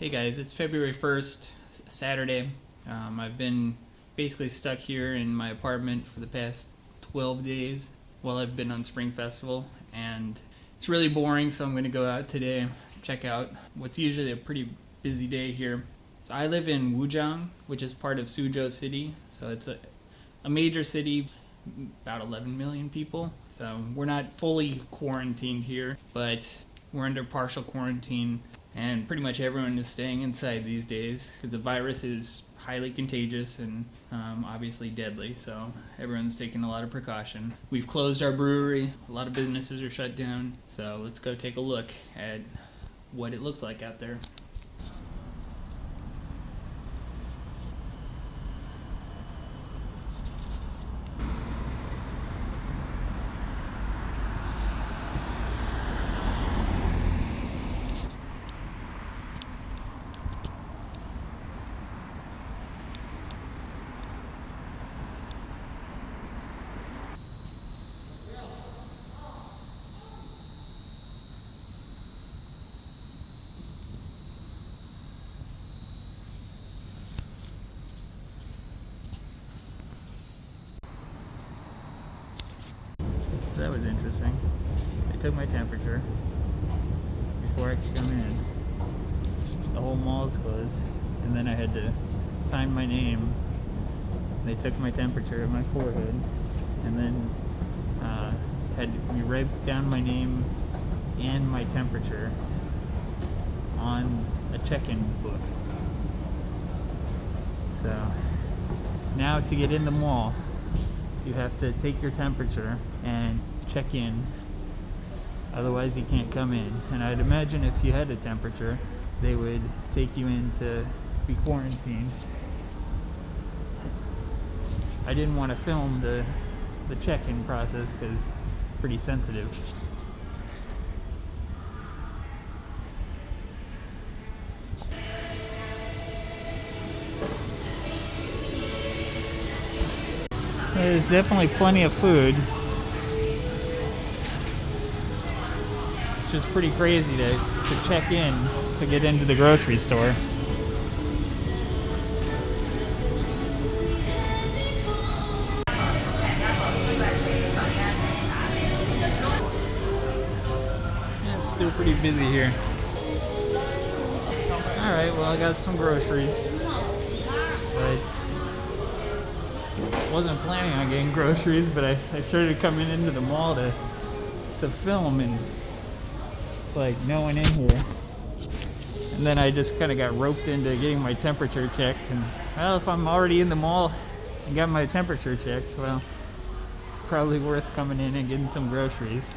Hey guys, it's February 1st, Saturday. I've been basically stuck here in my apartment for the past 12 days while I've been on Spring Festival, and it's really boring, so I'm going to go out today, check out what's usually a pretty busy day here. So I live in Wujiang, which is part of Suzhou city, so it's a major city, about 11 million people. So we're not fully quarantined here, but we're under partial quarantine. And pretty much everyone is staying inside these days because the virus is highly contagious and obviously deadly, so everyone's taking a lot of precaution. We've closed our brewery, a lot of businesses are shut down, so let's go take a look at what it looks like out there. That was interesting. They took my temperature before I could come in. The whole mall is closed, and then I had to sign my name. They took my temperature at my forehead, and then had me write down my name and my temperature on a check-in book. So now to get in the mall, you have to take your temperature and check in, otherwise you can't come in. And I'd imagine if you had a temperature, they would take you in to be quarantined. I didn't want to film the check-in process because it's pretty sensitive. There's definitely plenty of food. It's just pretty crazy to check in to get into the grocery store. Yeah, it's still pretty busy here. Alright, well I got some groceries. But wasn't planning on getting groceries, but I started coming into the mall to film, and like no one in here. And then I just kind of got roped into getting my temperature checked, and well, if I'm already in the mall and got my temperature checked, well, probably worth coming in and getting some groceries.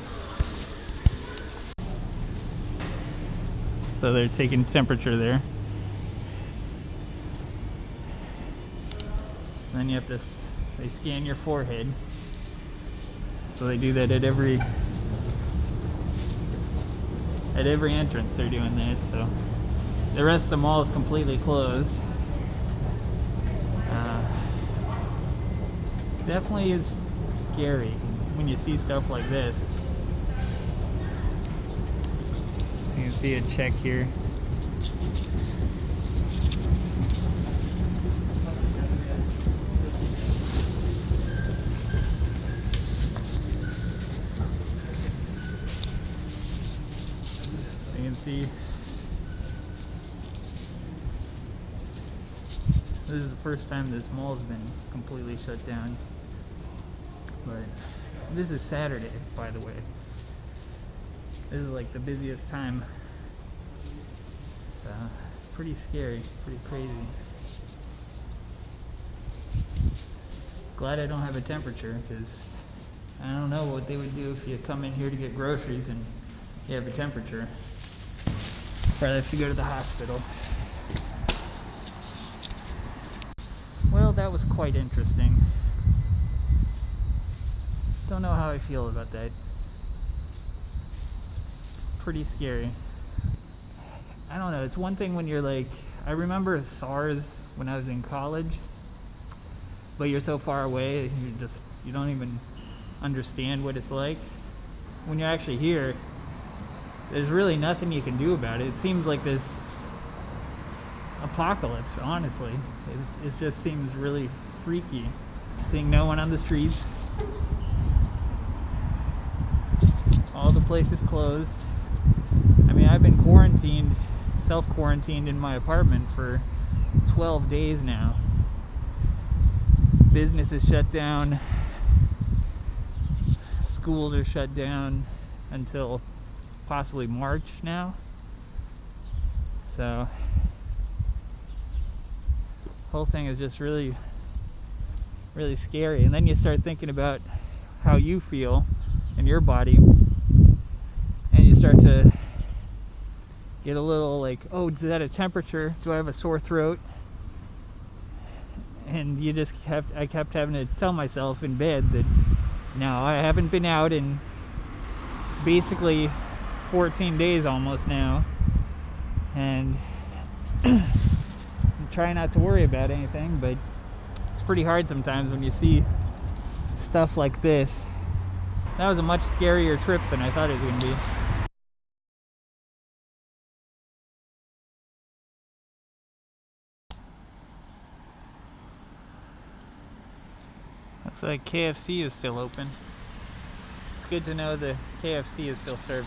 So they're taking temperature there. And then you have to, they scan your forehead. So they do that at every entrance. They're doing that. So the rest of the mall is completely closed. Definitely is scary when you see stuff like this. You can see a check here. See, this is the first time this mall's been completely shut down, but this is Saturday, by the way. This is like the busiest time, so pretty scary, pretty crazy. Glad I don't have a temperature, because I don't know what they would do if you come in here to get groceries and you have a temperature. Probably have to go to the hospital. Well, that was quite interesting. Don't know how I feel about that. Pretty scary. I don't know, it's one thing when you're like, I remember SARS when I was in college, but you're so far away, you don't even understand what it's like. When you're actually here, there's really nothing you can do about it. It seems like this apocalypse, honestly. It just seems really freaky. Seeing no one on the streets. All the places closed. I mean, I've been quarantined, self-quarantined in my apartment for 12 days now. Business is shut down. Schools are shut down until possibly March now. So, the whole thing is just really, really scary. And then you start thinking about how you feel in your body, and you start to get a little like, oh, is that a temperature? Do I have a sore throat? And I kept having to tell myself in bed that no, I haven't been out in basically 14 days almost now, and I'm trying not to worry about anything, but it's pretty hard sometimes when you see stuff like this. That was a much scarier trip than I thought it was going to be. Looks like KFC is still open. It's good to know the KFC is still serving.